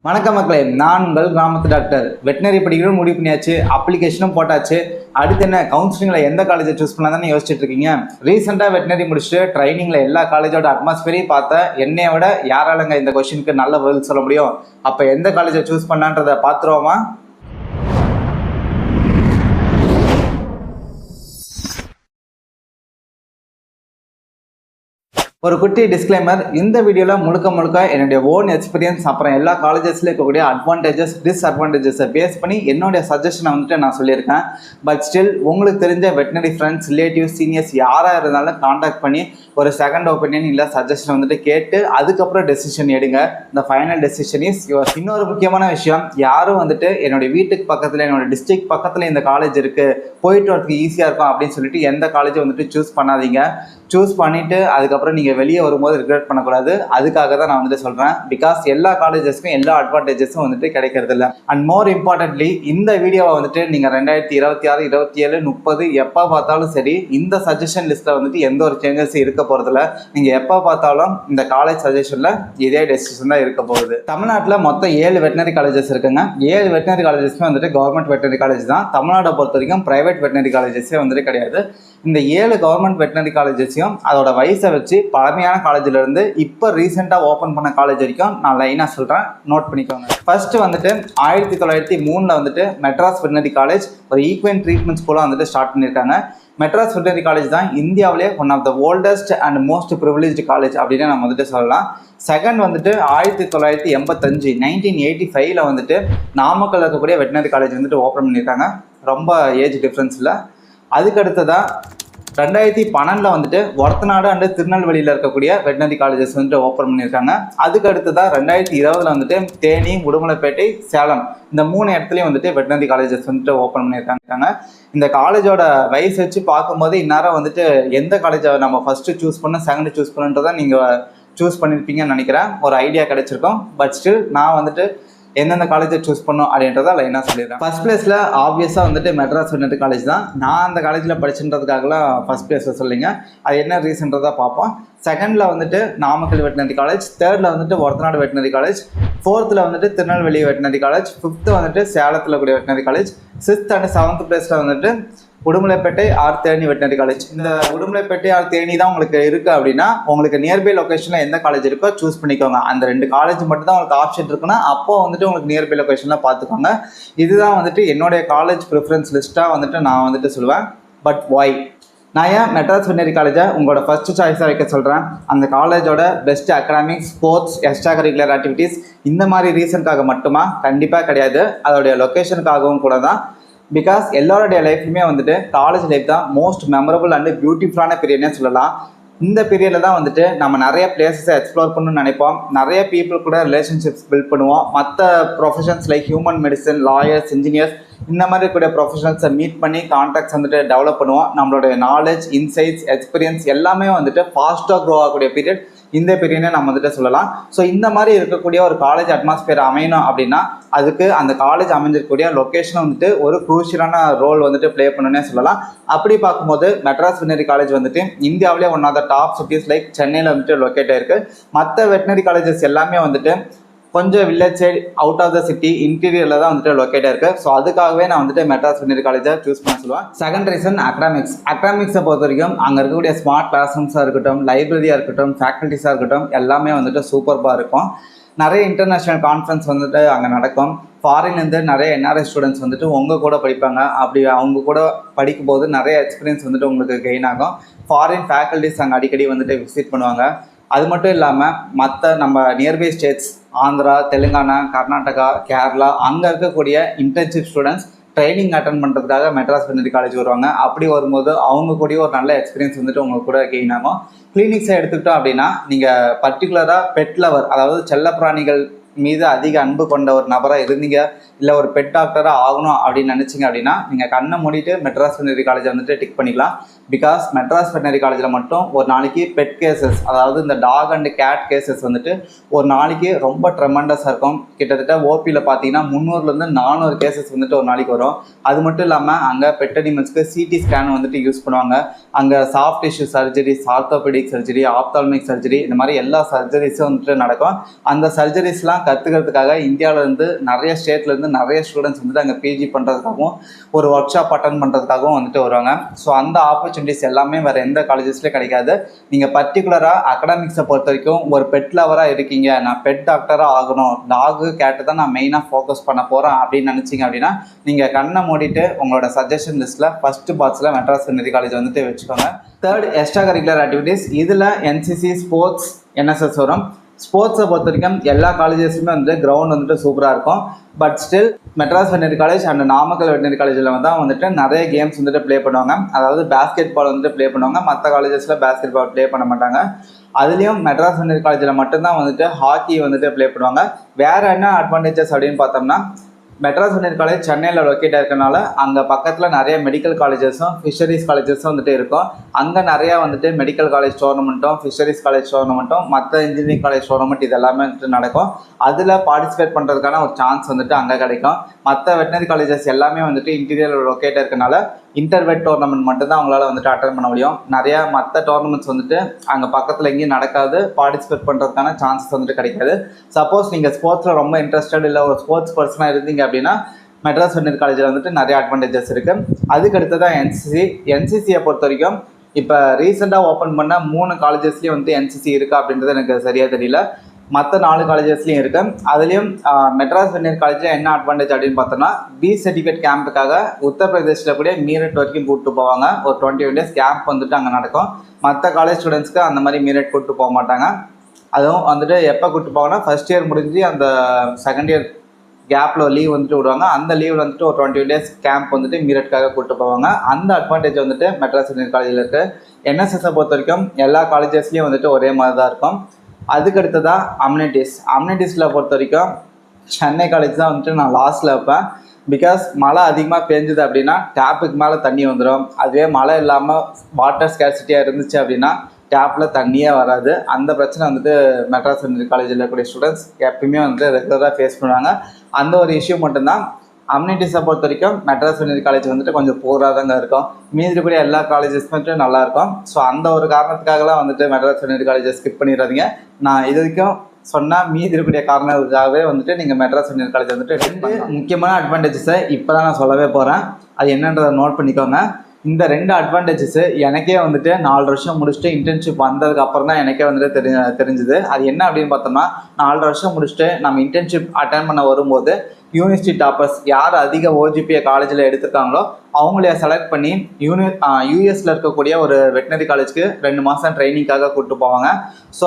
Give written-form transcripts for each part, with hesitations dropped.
வணக்கம் மக்களே, நான் உங்கள் கிராமத்து டாக்டர். வெட்டினரி படிக்கணும்னு முடிவு பண்ணியாச்சு, அப்ளிகேஷனும் போட்டாச்சு. அடுத்து என்ன கவுன்சிலிங்கில் எந்த காலேஜை சூஸ் பண்ணலாம் யோசிச்சுட்டு இருக்கீங்க. ரீசெண்டாக வெட்டினரி முடிச்சுட்டு ட்ரைனிங்கில் எல்லா காலேஜோட அட்மாஸ்பியரையும் பார்த்தா என்னைய விட யாராலங்க இந்த கொஸ்டினுக்கு நல்ல பதில் சொல்ல முடியும். அப்போ எந்த காலேஜை சூஸ் பண்ணான்றதை பார்த்துருவோமா? ஒரு குட்டி டிஸ்க்ளைமர், இந்த வீடியோவில் முழுக்க என்னுடைய ஓன் எக்ஸ்பீரியன்ஸ், அப்புறம் எல்லா காலேஜஸ்ல இருக்கக்கூடிய அட்வான்டேஜஸ் டிஸ்அட்வான்டேஜஸை பேஸ் பண்ணி என்னுடைய சஜஷனை நான் சொல்லியிருக்கேன். பட் ஸ்டில் உங்களுக்கு தெரிஞ்ச வெட்டினரி ஃப்ரெண்ட்ஸ், ரிலேட்டிவ்ஸ், சீனியர்ஸ் யாராக இருந்தாலும் காண்டாக்ட் பண்ணி ஒரு செகண்ட் ஒப்பீனியன் இல்லை சஜஷன் கேட்டு அதுக்கப்புறம் டெசிஷன் எடுங்க. இந்த ஃபைனல் டெசிஷன் இஸ் யுவர். இன்னொரு முக்கியமான விஷயம், யாரும் என்னுடைய வீட்டுக்கு பக்கத்தில், என்னோட டிஸ்ட்ரிக்ட் பக்கத்தில் இந்த காலேஜ் இருக்குது, போயிட்டு வரதுக்கு ஈஸியாக இருக்கும் அப்படின்னு சொல்லிட்டு எந்த காலேஜை சூஸ் பண்ணாதீங்க. சூஸ் பண்ணிவிட்டு அதுக்கப்புறம் நீங்கள் வெளியே வரும்போது ரிக்ரெட் பண்ணக்கூடாது. அதுக்காக தான் நான் சொல்கிறேன். பிகாஸ் எல்லா காலேஜஸ்க்கும் எல்லா அட்வான்டேஜஸும் கிடைக்கிறது இல்லை. அண்ட் மோர் இம்பார்ட்டன்ட்லி, இந்த வீடியோவை நீங்கள் 2026, 27, 30 எப்போ பார்த்தாலும் சரி, இந்த சஜஷன் லிஸ்ட்டில் எந்த ஒரு சேஞ்சஸும் இருக்க போகிறதில்ல. நீங்கள் எப்போ பார்த்தாலும் இந்த காலேஜ் சஜஷனில் இதே டெசிஷன் தான் இருக்க போகுது. தமிழ்நாட்டில் மொத்தம் 7 வெட்டினரி காலேஜஸ் இருக்குங்க. 7 வெட்டினரி காலேஜஸ்மே கவர்மெண்ட் வெட்டினரி காலேஜ் தான். தமிழ்நாட்டை பொறுத்த வரைக்கும் ப்ரைவேட் வெட்டினரி காலேஜஸே கிடையாது. இந்த 7 கவர்மெண்ட் வெட்டினரி காலேஜஸையும் அதோட வயசை வச்சு பழமையான காலேஜில் இருந்து இப்போ ரீசெண்டாக ஓப்பன் பண்ண காலேஜ் வரைக்கும் நான் லைனாக சொல்கிறேன், நோட் பண்ணிக்கோங்க. ஃபர்ஸ்ட் 1909 மெட்ராஸ் வெட்டினரி காலேஜ் ஒரு ஈக்வன் ட்ரீட்மெண்ட் ஸ்கூலாக ஸ்டார்ட் பண்ணியிருக்காங்க. மெட்ராஸ் வெட்டினரி காலேஜ் தான் இந்தியாவிலே one of the oldest and most privileged college அப்படின்னு நம்ம சொல்லலாம். செகண்ட் 1985 1985 நாமக்கல் இருக்கக்கூடிய வெட்டினரி காலேஜ் ஓப்பன் பண்ணியிருக்காங்க. ரொம்ப ஏஜ் டிஃப்ரென்ஸ் இல்லை. அதுக்கு அடுத்ததாக 2012 ஒரத்தநாடு அண்டு திருநெல்வேலியில் இருக்கக்கூடிய வெட்டினரி காலேஜஸ் ஓப்பன் பண்ணியிருக்காங்க. அதுக்கு அடுத்ததாக 2020 தேனி, உடுமலைப்பேட்டை, சேலம் இந்த 3 இடத்துலையும் வெட்டினரி காலேஜஸ் ஓப்பன் பண்ணியிருக்காங்க. இந்த காலேஜோட வயசு வச்சு பார்க்கும்போது இந்நேரம் எந்த காலேஜை நம்ம ஃபஸ்ட்டு சூஸ் பண்ண, செகண்ட் சூஸ் பண்ணுன்றதை நீங்கள் சூஸ் பண்ணியிருப்பீங்கன்னு நினைக்கிறேன். ஒரு ஐடியா கிடைச்சிருக்கோம். பட் ஸ்டில் நான் எந்தெந்த காலேஜை சூஸ் பண்ணோம் அப்படின்றத லைனாக சொல்லிடுறேன். ஃபர்ஸ்ட் பிளேஸில் ஆப்வியஸாக மெட்ராஸ் வெட்டினரி காலேஜ் தான். நான் அந்த காலேஜில் படிச்சுன்றதுக்காகலாம் ஃபர்ஸ்ட் பிளேஸில் சொல்லிங்க. அது என்ன ரீசன்றதை பார்ப்போம். செகண்டில் நாமக்கல் வெட்டினரி காலேஜ், தேர்டில் ஒரத்தநாடு வெட்டினரி காலேஜ், ஃபோர்த்தில் திருநெல்வேலி வெட்டினரி காலேஜ், ஃபிஃப்த்து சேலத்தில் கூடிய veterinary college, 6th and 7th பிளேஸில் Udumalaipettai or Theni veterinary college. இந்த உடுமலைப்பேட்டை ஆர் தேனி தான் உங்களுக்கு இருக்குது அப்படின்னா உங்களுக்கு நியர்பை லொக்கேஷனில் எந்த காலேஜ் இருக்கோ சூஸ் பண்ணிக்கோங்க. அந்த 2 காலேஜ் மட்டும் தான் உங்களுக்கு ஆப்ஷன் இருக்குன்னா அப்போ உங்களுக்கு நியர்பை லொக்கேஷனில் பார்த்துக்கோங்க. இதுதான் என்னுடைய காலேஜ் ப்ரிஃபரன்ஸ் லிஸ்ட்டாக நான் சொல்லுவேன். பட் ஒய் நான் ஏன் மெட்ராஸ் வெட்டினரி காலேஜை உங்களோட ஃபர்ஸ்ட் சாய்ஸாக வைக்க சொல்கிறேன்? அந்த காலேஜோட best academics, sports, extra curricular activities இந்த மாதிரி ரீசனுக்காக மட்டுமா? கண்டிப்பாக கிடையாது. அதோடைய லொக்கேஷனுக்காகவும் கூட தான். பிகாஸ் எல்லாருடைய லைஃப்லையுமே காலேஜ் லைஃப் தான் மோஸ்ட் மெமரபுள் அண்ட் பியூட்டிஃபுல்லான பீரியட்னே சொல்லலாம். இந்த பீரியடில் தான் நம்ம நிறைய பிளேசஸை எக்ஸ்ப்ளோர் பண்ணணும்னு நினைப்போம். நிறைய பீப்புள் கூட ரிலேஷன்ஷிப்ஸ் பில்ட் பண்ணுவோம். மற்ற professions like human medicine, lawyers, engineers இந்த மாதிரி கூட ப்ரொஃபஷனல்ஸை மீட் பண்ணி கான்டாக்ட்ஸ் டெவலப் பண்ணுவோம். நம்மளுடைய நாலேஜ், இன்சைட்ஸ், எக்ஸ்பீரியன்ஸ் எல்லாமே ஃபாஸ்ட்டாக க்ரோ ஆகக்கூடிய பீரியட் இந்த பீரியடே நம்ம சொல்லலாம். ஸோ இந்த மாதிரி இருக்கக்கூடிய ஒரு காலேஜ் அட்மாஸ்பியர் அமையணும் அப்படின்னா அதுக்கு அந்த காலேஜ் அமைஞ்சிருக்கக்கூடிய லொக்கேஷன் ஒரு குரூஷியலான ரோல் ப்ளே பண்ணணுன்னே சொல்லலாம். அப்படி பார்க்கும்போது மெட்ராஸ் வெட்டினரி காலேஜ் இந்தியாவிலே one of the top cities like சென்னையில் லொக்கேட் ஆயிருக்கு. மற்ற வெட்டினரி காலேஜஸ் எல்லாமே கொஞ்சம் village side, out of the city, இன்டீரியரில் தான் லொக்கேட் ஆயிருக்கு. ஸோ அதுக்காகவே நான் மெட்ராஸ் வெட்டினரி காலேஜை சூஸ் பண்ண சொல்லுவேன். Second reason academics. அகாடமிக்ஸை பொறுத்த வரைக்கும் அங்கே இருக்கக்கூடிய ஸ்மார்ட் கிளாஸ் ரூம்ஸாக இருக்கட்டும், லைப்ரரியாக இருக்கட்டும், ஃபேக்கல்ட்டிஸாக இருக்கட்டும் எல்லாமே சூப்பர்பாக இருக்கும். நிறைய இன்டர்நேஷ்னல் கான்ஃபரன்ஸ் அங்கே நடக்கும். ஃபாரின்லேருந்து நிறைய என்ஆர்ஐ ஸ்டூடெண்ட்ஸ் உங்கள் கூட படிப்பாங்க. அப்படி அவங்க கூட படிக்கும்போது நிறைய எக்ஸ்பீரியன்ஸ் உங்களுக்கு கெயின் ஆகும். ஃபாரின் ஃபேக்கல்ட்டிஸ் அங்கே அடிக்கடி விசிட் பண்ணுவாங்க. அது மட்டும் இல்லாமல் மற்ற நம்ம நியர்பை ஸ்டேட்ஸ் ஆந்திரா, தெலுங்கானா, கர்நாடகா, கேரளா அங்கே இருக்கக்கூடிய இன்டர்ன்ஷிப் ஸ்டூடெண்ட்ஸ் ட்ரைனிங் அட்டன் பண்ணுறதுக்காக மெட்ராஸ் வெட்டினரி காலேஜ் வருவாங்க. அப்படி வரும்போது அவங்க கூடிய ஒரு நல்ல எக்ஸ்பீரியன்ஸ் உங்களுக்கு கூட கெயின் ஆகும். கிளினிக்ஸை எடுத்துக்கிட்டோம் அப்படின்னா நீங்கள் பர்டிகுலராக பெட் லவர், அதாவது செல்லப்பிராணிகள் மீது அதிக அன்பு கொண்ட ஒரு நபராக இருந்தீங்க, இல்லை ஒரு பெட் டாக்டராக ஆகணும் அப்படின்னு நினச்சிங்க அப்படின்னா நீங்கள் கண்ணை மூடிட்டு மெட்ராஸ் வெட்டினரி காலேஜை டிக் பண்ணிக்கலாம். பிகாஸ் மெட்ராஸ் வெட்டினரி காலேஜில் மட்டும் ஒரு நாளைக்கு பெட் கேசஸ், அதாவது இந்த டாக் அண்ட் கேட் கேசஸ் ஒரு நாளைக்கு ரொம்ப ட்ரெமண்டஸாக இருக்கும். கிட்டத்தட்ட ஓபியில் பார்த்தீங்கன்னா 300லேருந்து 400 கேசஸ் ஒரு நாளைக்கு வரும். அது மட்டும் இல்லாமல் அங்கே பெட் அனிமல்ஸ்க்கு சிடி ஸ்கேன் யூஸ் பண்ணுவாங்க. அங்கே soft tissue surgeries, orthopaedic surgery, ophthalmic surgery இந்த மாதிரி எல்லா சர்ஜரிஸும் நடக்கும். அந்த சர்ஜரிஸ்லாம் கற்றுக்கிறதுக்காக இந்தியாவிலேருந்து நிறைய ஸ்டேட்லேருந்து நிறைய ஸ்டூடெண்ட்ஸ் வந்துட்டு அங்கே பிஜி பண்ணுறதுக்காகவும் ஒரு ஒர்க் ஷாப் அட்டன் பண்ணுறதுக்காகவும் வந்துட்டு வருவாங்க. ஸோ அந்த ஆப்பர்ச்சுனிட்டிஸ் எல்லாமே வேறு எந்த காலேஜஸ்லேயும் கிடைக்காது. நீங்கள் பர்டிகுலராக அகடாமிக்ஸை பொறுத்த வரைக்கும் ஒரு பெட் லவராக இருக்கீங்க, நான் பெட் டாக்டராக ஆகணும், டாகு கேட்டு தான் நான் மெயினாக ஃபோக்கஸ் பண்ண போகிறேன் அப்படின்னு நினச்சிங்க அப்படின்னா நீங்கள் கண்ணை மூடிட்டு உங்களோட சஜஷன் லிஸ்ட்டில் ஃபஸ்ட்டு பாக்ஸில் மெட்ராஸ் வெட்டனரி காலேஜ் வந்துட்டு வச்சுக்கோங்க. Third, extra curricular activities. இதில் என்சிசி, ஸ்போர்ட்ஸ், என்எஸ்எஸ் வரும். ஸ்போர்ட்ஸை பொறுத்த வரைக்கும் எல்லா காலேஜஸ்லுமே வந்து கிரவுண்ட் வந்துட்டு சூப்பராக இருக்கும். But still Madras veterinary college and Namakkal veterinary காலேஜில் வந்துட்டு நிறைய கேம்ஸ் வந்துட்டு ப்ளே பண்ணுவாங்க. அதாவது பேஸ்கெட் பால் வந்துட்டு ப்ளே பண்ணுவாங்க. மற்ற காலேஜஸில் பேஸ்கெட் பால் ப்ளே பண்ண மாட்டாங்க. அதுலேயும் மெட்ராஸ் வெட்டனரி காலேஜில் மட்டும்தான் வந்துட்டு ஹாக்கி வந்துட்டு ப்ளே பண்ணுவாங்க. வேறு என்ன அட்வான்டேஜஸ் அப்படின்னு பார்த்தோம்னா, மெட்ராஸ் வெட்டனரி காலேஜ் சென்னையில் லொக்கேட் இருக்கனால அங்கே பக்கத்தில் நிறைய மெடிக்கல் காலேஜஸும் ஃபிஷரிஸ் காலேஜஸும் வந்துட்டு இருக்கும். அங்கே நிறையா வந்துட்டு மெடிக்கல் காலேஜ் டோர்னமெண்ட்டும் ஃபிஷரிஸ் காலேஜ் டோர்னமெண்ட்டும் மற்ற இன்ஜினியரிங் காலேஜ் டோர்னமெண்ட் இது எல்லாமே வந்துட்டு நடக்கும். அதில் பார்ட்டிசிபேட் பண்ணுறதுக்கான ஒரு சான்ஸ் வந்துட்டு அங்கே கிடைக்கும். மற்ற வெட்டனரி காலேஜஸ் எல்லாமே வந்துட்டு இன்டீரியர் லொக்கேட் இருக்கனால இன்டர்வெட் டோர்னமெண்ட் மட்டும்தான் அவங்களால வந்துட்டு அட்டன் பண்ண முடியும். நிறையா மற்ற டோர்னமெண்ட்ஸ் வந்துட்டு அங்கே பக்கத்தில் எங்கேயும் நடக்காது. பார்ட்டிசிபேட் பண்ணுறதுக்கான சான்சஸ் வந்துட்டு கிடைக்காது. சப்போஸ் நீங்கள் ஸ்போர்ட்ஸில் ரொம்ப இன்ட்ரெஸ்டட் இல்லை ஒரு ஸ்போர்ட்ஸ் பர்சனாக இருந்தீங்க அப்படின்னா மெட்ராஸ் வெட்டனரி காலேஜில் வந்துட்டு நிறைய அட்வான்டேஜஸ் இருக்குது. அதுக்கு அடுத்து தான் என்சிசியை பொறுத்த வரைக்கும் இப்போ ரீசெண்டாக ஓப்பன் பண்ண 3 காலேஜஸ்லேயும் வந்து என்சிசி இருக்கா அப்படின்றது எனக்கு சரியாக தெரியல. மற்ற 4 காலேஜஸ்லையும் இருக்குது. அதுலேயும் மெட்ராஸ் வெட்டனரி காலேஜில் என்ன அட்வான்டேஜ் அப்படின்னு பார்த்தோம்னா, பி சர்டிஃபிகேட் கேம்புக்காக உத்தரப்பிரதேசில் கூட மீரட் வரைக்கும் கூப்பிட்டு போவாங்க. ஒரு 21 days கேம்ப் வந்துட்டு அங்கே நடக்கும். மற்ற காலேஜ் ஸ்டூடெண்ட்ஸ்க்கு அந்த மாதிரி மீரட் கூப்பிட்டு போக மாட்டாங்க. அதுவும் வந்துட்டு எப்போ கூப்பிட்டு போவாங்கன்னா, ஃபஸ்ட் இயர் முடிஞ்சு அந்த செகண்ட் இயர் கேப்பில் லீவ் வந்துட்டு விடுவாங்க. அந்த லீவில் வந்துட்டு ஒரு 20 days கேம்ப் வந்துட்டு மீரட்காக கூப்பிட்டு போவாங்க. அந்த அட்வான்டேஜ் வந்துட்டு மெட்ராஸ் வெட்டனரி காலேஜில் இருக்குது. என்எஸ்எஸை பொறுத்த வரைக்கும் எல்லா காலேஜஸ்லேயும் வந்துட்டு ஒரே மாதிரி தான் இருக்கும். அதுக்கடுத்ததான் அம்யூனிட்டிஸில் பொறுத்த வரைக்கும் சென்னை காலேஜ் தான் வந்துட்டு நான் லாஸ்ட்டில் வைப்பேன். பிகாஸ் மழை அதிகமாக பேஞ்சுது அப்படின்னா டேப்புக்கு மேலே தண்ணி வந்துடும். அதுவே மழை இல்லாமல் வாட்டர் ஸ்கேர்சிட்டியாக இருந்துச்சு அப்படின்னா டேப்பில் தண்ணியே வராது. அந்த பிரச்சனை வந்துட்டு மெட்ராஸ் வெட்டனரி காலேஜில் இருக்கக்கூடிய ஸ்டூடெண்ட்ஸ் எப்பயுமே வந்துட்டு ரெகுலராக ஃபேஸ் பண்ணுவாங்க. அந்த ஒரு இஷ்யூ மட்டும்தான். அம்யூனிட்டிஸை பொறுத்த வரைக்கும் மெட்ராஸ் வெட்டனரி காலேஜ் வந்துட்டு கொஞ்சம் போராக தாங்க இருக்கும். மீதி கூட எல்லா காலேஜஸ் வந்துட்டு நல்லாயிருக்கும். ஸோ அந்த ஒரு காரணத்துக்காகலாம் வந்துட்டு மெட்ராஸ் வெட்டனரி காலேஜை ஸ்கிப் பண்ணிடாதீங்க. நான் இது வரைக்கும் சொன்னால் மீதி இருக்கக்கூடிய காரணங்களுக்காகவே வந்துட்டு நீங்கள் மெட்ராஸ் வெட்டனரி காலேஜ் வந்துட்டு 2 முக்கியமான அட்வான்டேஜஸை இப்போ தான் நான் சொல்லவே போகிறேன். அது என்னன்றதை நோட் பண்ணிக்கோங்க. இந்த 2 அட்வான்டேஜஸ் எனக்கே வந்துட்டு 4 வருஷம் முடிச்சுட்டு இன்டர்ன்ஷிப் வந்ததுக்கு அப்புறம் தான் எனக்கே வந்துட்டு தெரிஞ்சுது. அது என்ன அப்படின்னு பார்த்தோம்னா, 4 வருஷம் முடிச்சுட்டு நம்ம இன்டர்ன்ஷிப் அட்டன் பண்ண வரும்போது யூனிவர்சிட்டி டாப்பர்ஸ் யார் அதிக ஓஜிபியை காலேஜில் எடுத்துருக்காங்களோ அவங்கள செலக்ட் பண்ணி யூஎஸில் இருக்கக்கூடிய ஒரு வெட்டனரி காலேஜ்க்கு 2 மாதம் ட்ரைனிங்காக கூப்பிட்டு போவாங்க. ஸோ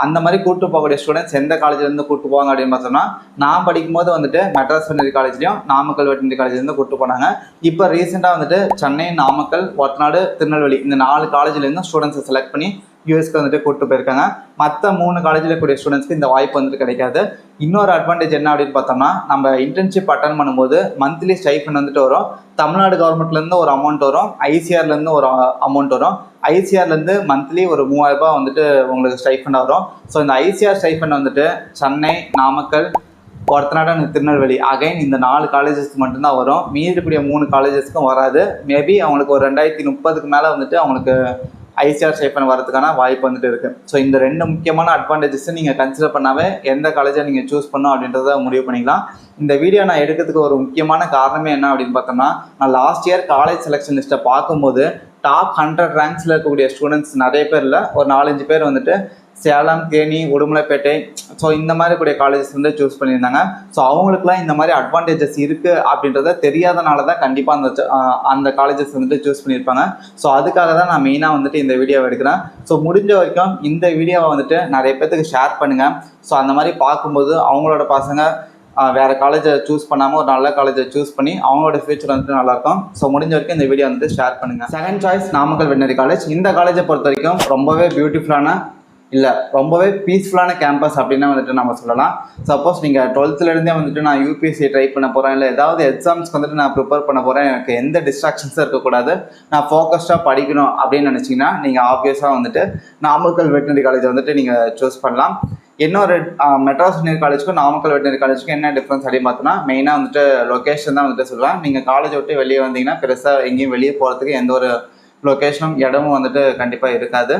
அந்த மாதிரி கூப்பிட்டு போகக்கூடிய ஸ்டூடெண்ட்ஸ் எந்த காலேஜ்லேருந்து கூப்பிட்டு போவாங்க அப்படின்னு பார்த்தோம்னா, நான் படிக்கும்போது வந்துட்டு மெட்ராஸ் வெட்டனரி காலேஜ்லையும் நாமக்கல் வெட்டனரி காலேஜ்லேருந்து கூப்பிட்டு போனாங்க. இப்போ ரீசெண்டாக வந்துட்டு சென்னை, நாமக்கல், ஒத்தநாடு, திருநெல்வேலி இந்த 4 காலேஜ்லேருந்து ஸ்டூடெண்ட்ஸை செலக்ட் பண்ணி யூஎஸ்க்கு வந்துட்டு கூப்பிட்டு போயிருக்காங்க. மற்ற 3 காலேஜில் கூடிய ஸ்டூடெண்ட்ஸ்க்கு இந்த வாய்ப்பு வந்துட்டு கிடைக்காது. இன்னொரு அட்வான்டேஜ் என்ன அப்படின்னு பார்த்தோம்னா, நம்ம இன்டர்ன்ஷிப் அட்டன் பண்ணும்போது மந்த்லி ஸ்டைஃபண்ட் வந்துட்டு வரும். தமிழ்நாடு கவர்மெண்ட்லேருந்து ஒரு அமௌண்ட் வரும், ஐசிஆர்லேருந்து ஒரு அமௌண்ட் வரும். ஐசிஆர்லேருந்து மந்த்லி ஒரு 3000 ரூபாய் வந்துட்டு உங்களுக்கு ஸ்டைஃபண்ட் வரும். ஸோ இந்த ஐசிஆர் ஸ்டைஃபண்ட் வந்துட்டு சென்னை, நாமக்கல், ஒத்தநாடு, திருநெல்வேலி அகைன் இந்த 4 காலேஜஸ்க்கு மட்டும்தான் வரும். மீதி இருக்கக்கூடிய 3 காலேஜஸ்க்கும் வராது. மேபி அவங்களுக்கு ஒரு 2030க்கு மேலே வந்துட்டு அவங்களுக்கு ஐசிஆர் ஸ்டைஃபண்ட் வரதுக்கான வாய்ப்பு வந்துட்டு இருக்குது. ஸோ இந்த 2 முக்கியமான அட்வான்டேஜஸை நீங்கள் கன்சிடர் பண்ணாவே எந்த காலேஜை நீங்கள் சூஸ் பண்ணணும் அப்படின்றத முடிவு பண்ணிக்கலாம். இந்த வீடியோ நான் எடுக்கிறதுக்கு ஒரு முக்கியமான காரணமே என்ன அப்படின்னு பார்த்தோம்னா, நான் லாஸ்ட் இயர் காலேஜ் செலெக்ஷன் லிஸ்ட்டை பார்க்கும்போது டாப் 100 ரேங்க்ஸில் இருக்கக்கூடிய ஸ்டூடெண்ட்ஸ் நிறைய பேர் இல்லை, ஒரு 4-5 பேர் வந்துட்டு சேலம், தேனி, உடுமலைப்பேட்டை ஸோ இந்த மாதிரி கூடிய காலேஜஸ் வந்து சூஸ் பண்ணியிருந்தாங்க. ஸோ அவங்களுக்குலாம் இந்த மாதிரி அட்வான்டேஜஸ் இருக்குது அப்படின்றத தெரியாதனால தான் கண்டிப்பாக அந்த காலேஜஸ் வந்துட்டு சூஸ் பண்ணியிருப்பாங்க. ஸோ அதுக்காக தான் நான் மெயினாக வந்துட்டு இந்த வீடியோவை எடுக்கிறேன். ஸோ முடிஞ்ச வரைக்கும் இந்த வீடியோவை வந்துட்டு நிறைய பேர்த்துக்கு ஷேர் பண்ணுங்கள். ஸோ அந்த மாதிரி பார்க்கும்போது அவங்களோட பசங்க வேறு காலேஜை சூஸ் பண்ணாமல் ஒரு நல்ல காலேஜை சூஸ் பண்ணி அவங்களோட ஃபியூச்சர் வந்துட்டு நல்லாயிருக்கும். ஸோ முடிஞ்ச வரைக்கும் இந்த வீடியோ வந்துட்டு ஷேர் பண்ணுங்கள். Second choice Namakkal veterinary college. இந்த காலேஜை பொறுத்த வரைக்கும் ரொம்பவே பியூட்டிஃபுல்லான ரொம்பவே பீஸ்ஃபுல்லான கேம்பஸ் அப்படின்னு வந்துட்டு நம்ம சொல்லலாம். சப்போஸ் நீங்கள் 12th வந்துட்டு நான் யூபிஎஸ்சி ட்ரை பண்ண போகிறேன், இல்லை ஏதாவது எக்ஸாம்ஸ்க்கு வந்துட்டு நான் ப்ரிப்பேர் பண்ண போகிறேன், எனக்கு எந்த டிஸ்ட்ராக்ஷன்ஸும் இருக்கக்கூடாது, நான் ஃபோக்கஸ்டாக படிக்கணும் அப்படின்னு நினச்சிங்கன்னா நீங்கள் ஆப்வியஸாக வந்துட்டு நாமக்கல் வெட்டனரி காலேஜை வந்துட்டு நீங்கள் சூஸ் பண்ணலாம். இன்னொரு மெட்ராஸ் வெட்டனரி காலேஜுக்கும் நாமக்கல் வெட்டனரி காலேஜுக்கும் என்ன டிஃப்ரென்ஸ் அப்படின்னு பார்த்தோன்னா, மெயினாக வந்துட்டு லொக்கேஷன் தான் வந்துட்டு சொல்லுவேன். நீங்கள் காலேஜ் விட்டு வெளியே வந்தீங்கன்னா பெருசாக எங்கேயும் வெளியே போகிறதுக்கு எந்த ஒரு லொக்கேஷனும் இடமும் வந்துட்டு கண்டிப்பாக இருக்காது.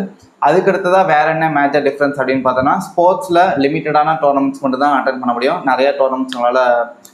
அதுக்கடுத்ததாக வேற என்ன மேஜர் டிஃப்ரென்ஸ் அப்படின்னு பார்த்தோன்னா, ஸ்போர்ட்ஸில் லிமிட்டடான டோர்னமெண்ட்ஸ் மட்டும் தான் அட்டன் பண்ண முடியும். நிறைய டோர்னமெண்ட்ஸ் உங்களால்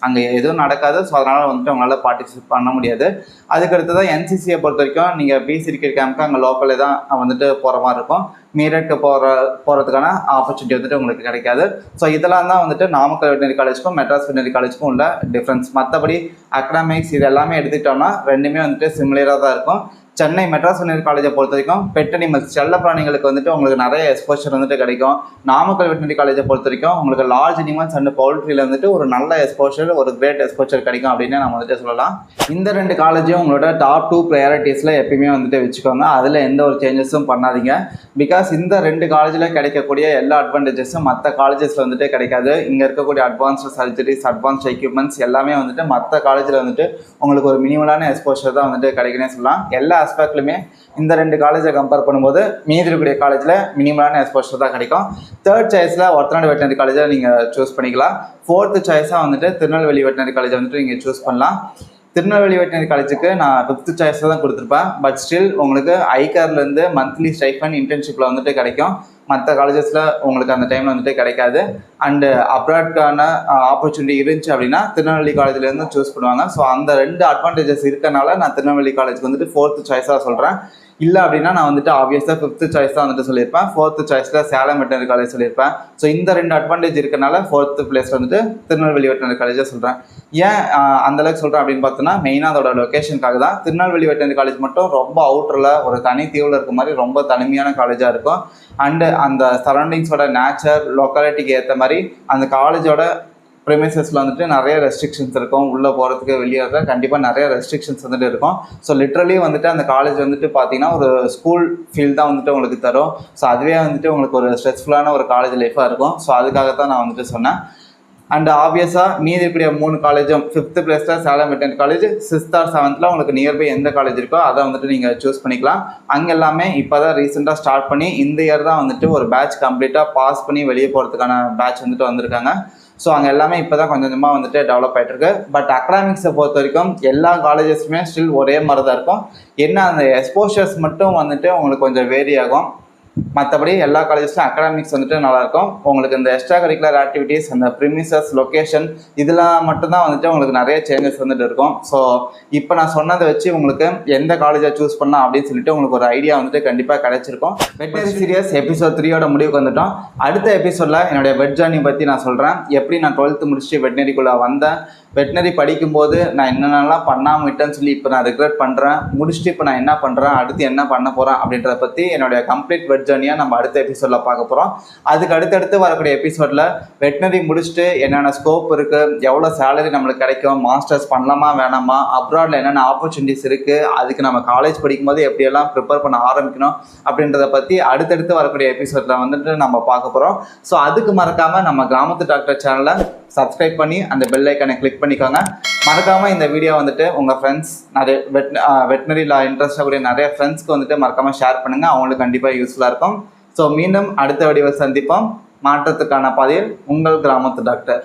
அங்கே எதுவும் நடக்காது. ஸோ அதனால் வந்துட்டு உங்களால் பார்ட்டிசிபேட் பண்ண முடியாது. அதுக்கடுத்ததாக என்சிசியை பொறுத்த வரைக்கும் நீங்கள் பிசி கிரிக்கெட் கேம்ப்க்கு அங்கே லோக்கலே தான் வந்துட்டு போகிற மாதிரி இருக்கும். மீரட்க்கு போகிறதுக்கான ஆப்பர்ச்சுனிட்டி வந்துட்டு உங்களுக்கு கிடைக்காது. ஸோ இதெல்லாம் தான் வந்துட்டு நாமக்கல் வெட்டினரி காலேஜுக்கும் மெட்ராஸ் வெட்டினரி காலேஜுக்கும் உள்ள டிஃப்ரென்ஸ். மற்றபடி அகடமிக்ஸ் இது எல்லாமே எடுத்துக்கிட்டோம்னா ரெண்டுமே வந்துட்டு சிமிலராக தான் இருக்கும். சென்னை மெட்ராஸ் வெட்டினரி காலேஜை பொறுத்த வரைக்கும் பெட் அனிமல்ஸ் செல்ல பிராணிகளுக்கு வந்துட்டு உங்களுக்கு நிறைய எக்ஸ்போஷர் வந்துட்டு கிடைக்கும். நாமக்கல் வெட்டினரி காலேஜை பொறுத்த வரைக்கும் உங்களுக்கு லார்ஜ் அனிமல்ஸ் அண்ட் பவுல்ட்ரியில் வந்துட்டு ஒரு நல்ல எக்ஸ்போஷர், ஒரு கிரேட் எக்ஸ்போஷர் கிடைக்கும் அப்படின்னு நம்ம வந்துட்டு சொல்லலாம். இந்த ரெண்டு காலேஜும் உங்களோட டாப் 2 ப்ரையாரிட்டிஸில் எப்பயுமே வந்துட்டு வச்சுக்கோங்க. அதில் எந்த ஒரு சேஞ்சஸும் பண்ணாதீங்க. பிகாஸ் இந்த ரெண்டு காலேஜில் கிடைக்கக்கூடிய எல்லா அட்வான்டேஜஸும் மற்ற காலேஜஸில் வந்துட்டு கிடைக்காது. இங்கே இருக்கக்கூடிய அட்வான்ஸ்டு சர்ஜரிஸ், அட்வான்ஸ்ட் எக்யூப்மெண்ட்ஸ் எல்லாமே வந்துட்டு மற்ற காலேஜில் வந்துட்டு உங்களுக்கு ஒரு மினிமலான எக்ஸ்போஷர் தான் வந்துட்டு கிடைக்குன்னே சொல்லலாம். எல்லா ஆஸ்பெக்ட்லுமே இந்த ரெண்டு காலேஜை கம்பேர் பண்ணும்போது மீதி இருக்கக்கூடிய காலேஜில் மினிமலான எக்ஸ்போஷர் தான் கிடைக்கும். தேர்ட் சாய்ஸில் ஒருத்தநாடு வெட்டினரி காலேஜை நீங்கள் சூஸ் பண்ணிக்கலாம். ஃபோர்த்து சாய்ஸாக வந்துட்டு திருநெல்வேலி வெட்டினரி காலேஜை வந்துட்டு நீங்கள் சூஸ் பண்ணலாம். திருநெல்வேலி வெட்டினரி காலேஜுக்கு நான் 5th சாய்ஸ் தான் கொடுத்துருப்பேன். பட் ஸ்டில் உங்களுக்கு ஐகார்லேருந்து மந்த்லி ஸ்டைஃபன் இன்டர்ன்ஷிப்பில் வந்துட்டு கிடைக்கும். மற்ற காலேஜஸில் உங்களுக்கு அந்த டைமில் வந்துட்டு கிடைக்காது. அண்டு அப்ராட்கான ஆப்பர்ச்சுனிட்டி இருந்துச்சு அப்படின்னா திருநெல்வேலி காலேஜ்லேருந்து சூஸ் பண்ணுவாங்க. ஸோ அந்த ரெண்டு அட்வான்டேஜஸ் இருக்கனால நான் திருநெல்வேலி காலேஜுக்கு வந்துட்டு 4th சாய்ஸாக சொல்கிறேன். இல்லை அப்படின்னா நான் வந்துட்டு ஆப்வியஸாக 5th சாய்ஸ் தான் வந்துட்டு சொல்லியிருப்பேன். 4th சாய்ஸில் சேலம் வெட்டினரி காலேஜ் சொல்லியிருப்பேன். ஸோ இந்த ரெண்டு அட்வான்டேஜ் இருக்கனால 4th பிளேஸ் வந்துட்டு திருநெல்வேலி வெட்டினரி காலேஜாக சொல்கிறேன். ஏன் அந்தளவுக்கு சொல்கிறேன் அப்படின்னு பார்த்தோன்னா, மெயினாக அதோட லொக்கேஷனுக்காக தான். திருநெல்வேலி வெட்டினரி காலேஜ் மட்டும் ரொம்ப அவுட்டரில் ஒரு தனி தீவில் இருக்க மாதிரி ரொம்ப தனிமையான காலேஜாக இருக்கும். அண்டு அந்த சரௌண்டிங்ஸோட நேச்சர் லொக்காலிட்டிக்கு ஏற்ற மாதிரி அந்த காலேஜோட ப்ரிமைசஸில் வந்துட்டு நிறைய ரெஸ்ட்ரிக்ஷன்ஸ் இருக்கும். உள்ளே போகிறதுக்கு வெளியே இருக்க கண்டிப்பாக நிறைய ரெஸ்ட்ரிக்ஷன்ஸ் வந்துட்டு இருக்கும். ஸோ லிட்ரலி வந்துட்டு அந்த காலேஜ் வந்துட்டு பார்த்தீங்கன்னா ஒரு ஸ்கூல் ஃபீல் தான் வந்துட்டு உங்களுக்கு தரும். ஸோ அதுவே வந்துட்டு உங்களுக்கு ஒரு ஸ்ட்ரெஸ்ஃபுல்லான ஒரு காலேஜ் லைஃபாக இருக்கும். ஸோ அதுக்காகத்தான் நான் வந்துட்டு சொன்னேன். அண்ட் ஆப்வியஸாக மீதி இருக்கக்கூடிய 3 காலேஜும் 5th பிளேஸில் Salem veterinary college, 6th or 7th உங்களுக்கு நியர்பை எந்த காலேஜ் இருக்கோ அதை வந்துட்டு நீங்கள் சூஸ் பண்ணிக்கலாம். அங்கே எல்லாமே இப்போ தான் ரீசெண்டாக ஸ்டார்ட் பண்ணி இந்த இயர் தான் வந்துட்டு ஒரு பேட்ச் கம்ப்ளீட்டாக பாஸ் பண்ணி வெளியே போகிறதுக்கான பேட்ச் வந்துட்டு வந்திருக்காங்க. ஸோ அங்கே எல்லாமே இப்போ தான் கொஞ்சம் கொஞ்சமாக வந்துட்டு டெவலப் ஆகிட்டு இருக்கு. பட் அகடமிக்ஸை பொறுத்த வரைக்கும் எல்லா காலேஜஸுமே ஸ்டில் ஒரே மாதிரி தான் இருக்கும். என்ன அந்த எக்ஸ்போஷர்ஸ் மட்டும் வந்துட்டு உங்களுக்கு கொஞ்சம் வேரி ஆகும். மற்றபடி எல்லா காலேஜஸ்லையும் அகடமிக்ஸ் வந்துட்டு நல்லாயிருக்கும். உங்களுக்கு இந்த எக்ஸ்ட்ரா கரிக்குலர் ஆக்டிவிட்டீஸ், அந்த ப்ரிமிசஸ், லொக்கேஷன் இதெல்லாம் மட்டும்தான் வந்துட்டு உங்களுக்கு நிறைய சேஞ்சஸ் வந்துட்டு இருக்கும். ஸோ இப்போ நான் சொன்னதை வச்சு உங்களுக்கு எந்த காலேஜை சூஸ் பண்ணலாம் அப்படின்னு சொல்லிட்டு உங்களுக்கு ஒரு ஐடியா வந்துட்டு கண்டிப்பாக கிடைச்சிருக்கும். வெட்டினரி சீரியஸ் எபிசோட் 3யோட முடிவுக்கு வந்துட்டோம். அடுத்த எபிசோடில் என்னுடைய வெட் ஜர்னி பற்றி நான் சொல்கிறேன். எப்படி நான் 12th முடிச்சுட்டு வெட்டினரிக்குள்ளே வந்தேன், வெட்டினரி படிக்கும்போது நான் என்னென்னலாம் பண்ணாமல் விட்டேன்னு சொல்லி இப்போ நான் ரிக்ரெட் பண்ணுறேன், முடிச்சுட்டு இப்போ நான் என்ன பண்ணுறேன், அடுத்து என்ன பண்ண போகிறேன் அப்படின்றத பற்றி என்னுடைய கம்ப்ளீட் வெட் ஜர்னியாக நம்ம அடுத்த எபிசோடில் பார்க்க போகிறோம். அதுக்கு அடுத்தடுத்து வரக்கூடிய எபிசோடில் வெட்டினரி முடிச்சுட்டு என்னென்ன ஸ்கோப் இருக்குது, எவ்வளோ சேலரி நம்மளுக்கு கிடைக்கும், மாஸ்டர்ஸ் பண்ணலாமா வேணாமா, அப்ராடில் என்னென்ன ஆப்பர்ச்சுனிட்டிஸ் இருக்குது, அதுக்கு நம்ம காலேஜ் படிக்கும்போது எப்படியெல்லாம் ப்ரிப்பேர் பண்ண ஆரம்பிக்கணும் அப்படின்றத பற்றி அடுத்தடுத்து வரக்கூடிய எபிசோடில் வந்துட்டு நம்ம பார்க்க போகிறோம். ஸோ அதுக்கு மறக்காமல் நம்ம கிராமத்து டாக்டர் சேனலை சப்ஸ்கிரைப் பண்ணி அந்த பெல் ஐக்கனை கிளிக் பண்ணிக்கோங்க. மறக்காமல் இந்த வீடியோ வந்துட்டு உங்கள் ஃப்ரெண்ட்ஸ் நிறைய வெட்டினரியில் இன்ட்ரெஸ்டாக கூடிய நிறைய ஃப்ரெண்ட்ஸ்க்கு வந்துட்டு மறக்காமல் ஷேர் பண்ணுங்கள். அவங்களுக்கு கண்டிப்பாக யூஸ்ஃபுல்லாக இருக்கும். ஸோ மீண்டும் அடுத்த வீடியோவில் சந்திப்போம். மாற்றத்துக்கான பாதையில் உங்கள் கிராமத்து டாக்டர்.